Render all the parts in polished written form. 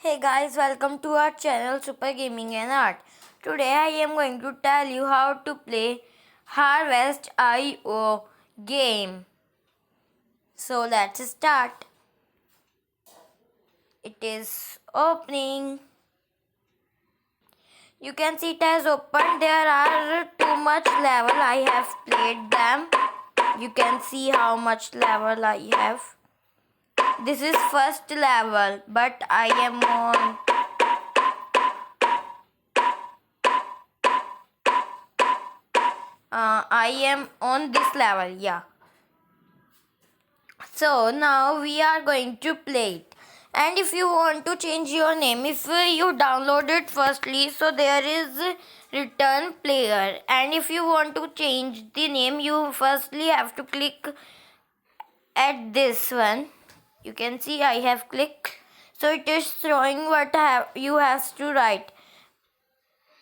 Hey guys, welcome to our channel Super Gaming and Art. Today I am going to tell you how to play Harvest IO game. So let's start. It is opening. You can see it has opened. There are too much level. I have played them. You can see how much level I have. This is first level, but I am on I am on this level, yeah. So now we are going to play it. And if you want to change your name, if you download it firstly, so there is return player. And if you want to change the name, you firstly have to click at this one. You can see I have clicked. So it is showing what you have to write.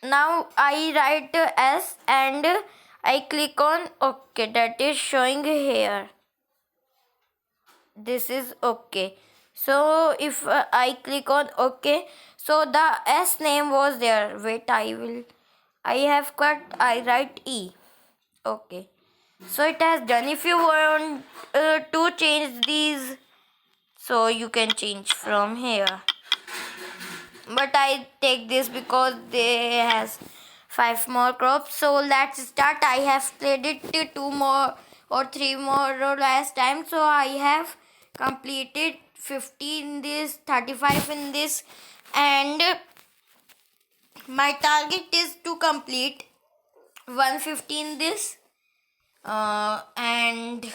Now I write S and I click on OK. That is showing here. This is OK. So if I click on OK, so the S name was there. Wait, I have cut, I write E. OK. So it has done. If you want to change these, so you can change from here. But I take this because they has 5 more crops. So let's start. I have played it 2 more or 3 more last time. So I have completed 50 in this, 35 in this, and my target is to complete 150 in this, and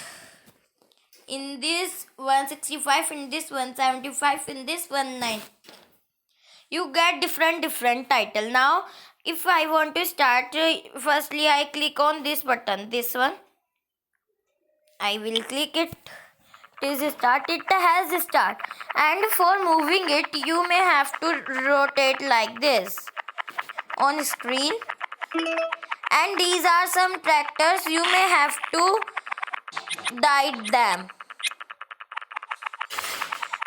in this 165, in this 175, in this 19. You get different title. Now if I want to start, firstly I click on this button, this one. I will click it. It is start. It has start, and for moving it you may have to rotate like this on screen. And these are some tractors. You may have to guide them.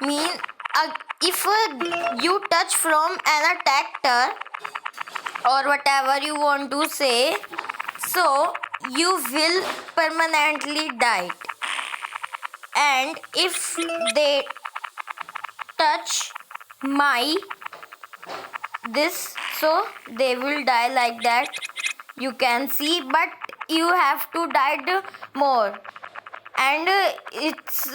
Mean if you touch from an tractor or whatever you want to say, so you will permanently die. And if they touch my this, so they will die like that. You can see, but you have to die more. And it's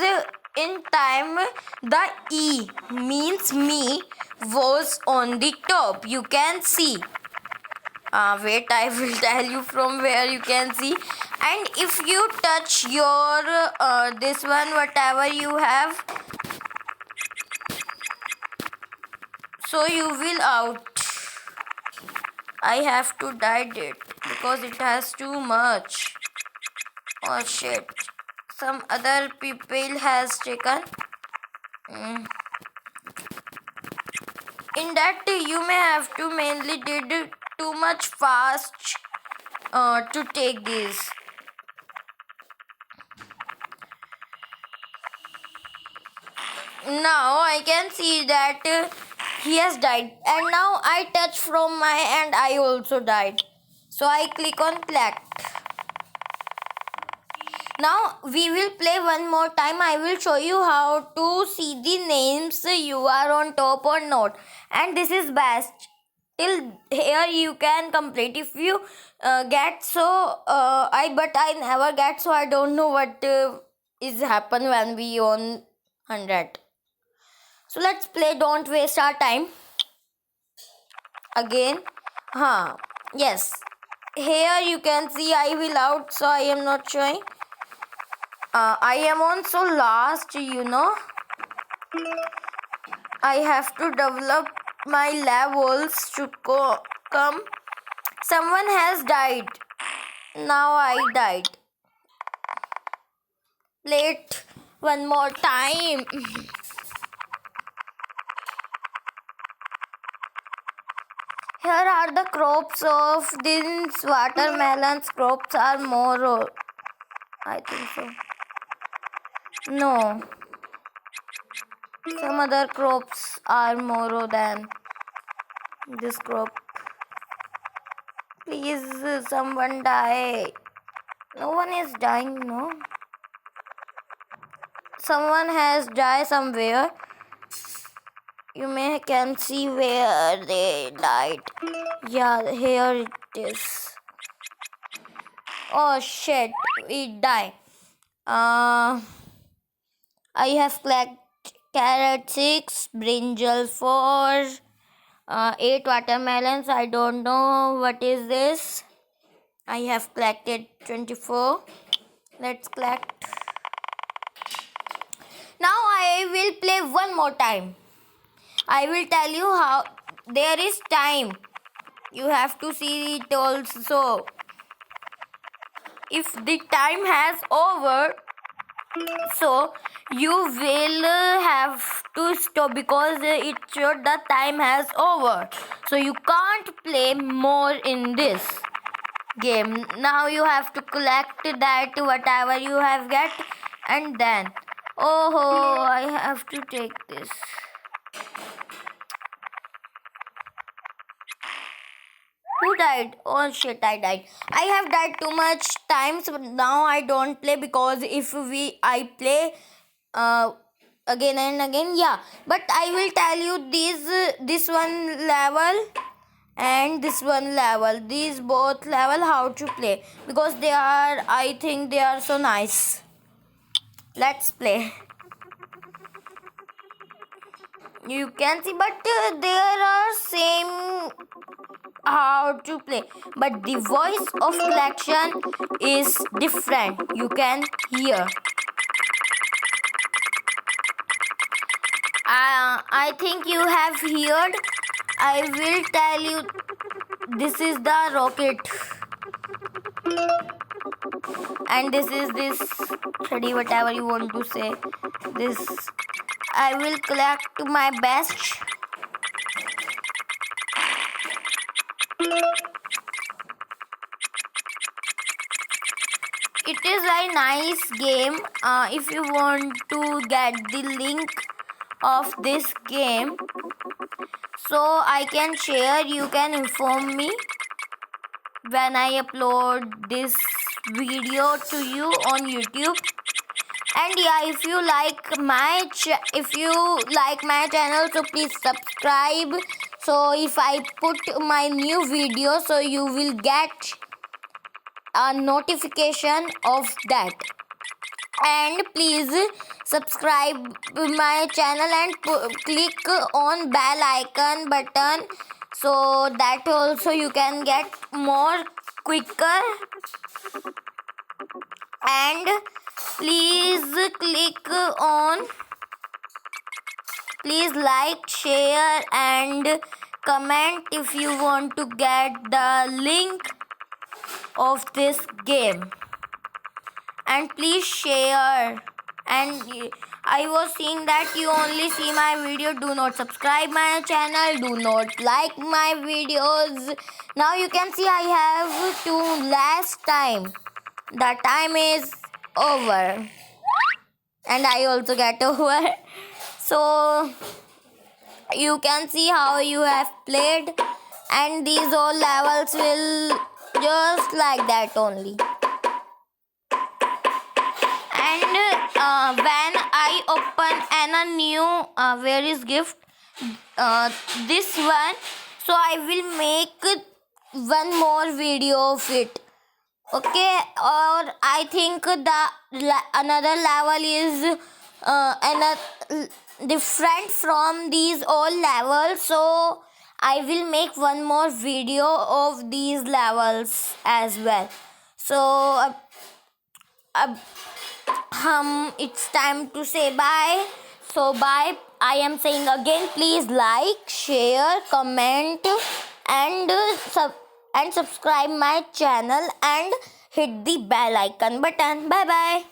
in time the E means me was on the top. You can see. Wait, I will tell you from where you can see. And if you touch your this one, whatever you have, so you will out. I have to dye it because it has too much. Oh shit, some other people has taken. In that you may have to mainly did too much fast to take this. Now I can see that he has died, and now I touch from my and I also died. So I click on collect. Now we will play one more time. I will show you how to see the names you are on top or not. And this is best. Till here you can complete. If you get, so but I never get, so I don't know what is happen when we on 100. So let's play. Don't waste our time. Again, yes. Here you can see I will out, so I am not showing. I am on so last, I have to develop my levels to come. Someone has died. Now I died. Play it one more time. Here are the crops of these watermelons. Crops are more, I think so. No. Some other crops are more than this crop. Please, someone die. No one is dying, no? Someone has died somewhere. You can see where they died. Yeah, here it is. Oh shit, it died. I have collected carrot 6, brinjal 4, 8 watermelons. I don't know what is this. I have collected 24. Let's collect. Now I will play one more time. I will tell you how. There is time. You have to see it also. If the time has over, so you will have to stop because it showed the time has over. So you can't play more in this game. Now you have to collect that whatever you have get, and then I have to take this. Who died? Oh shit, I died. I have died too much times, but now I don't play because if I play again and again, yeah. But I will tell you this one level and this one level, these both level how to play because I think they are so nice. Let's play. You can see, but there are same how to play, but the voice of collection is different. You can hear. I think you have heard. I will tell you, this is the rocket and this is this 30, whatever you want to say. This I will collect my best. It is a nice game. If you want to get the link of this game, so I can share, you can inform me when I upload this video to you on YouTube. And yeah, if you like my channel, so please subscribe. So if I put my new video, so you will get a notification of that. And please subscribe my channel and click on bell icon button, so that also you can get more quicker. And please like, share and comment if you want to get the link of this game. And please share. And I was seeing that you only see my video, do not subscribe my channel, do not like my videos. Now you can see I have to last time. The time is over and I also get over. So you can see how you have played, and these all levels will just like that only. And when I open a new where is gift, this one, so I will make one more video of it. Okay, or I think the another level is different from these all levels, so I will make one more video of these levels as well. So it's time to say bye. So bye. I am saying again, please like, share, comment and subscribe my channel and hit the bell icon button. Bye bye.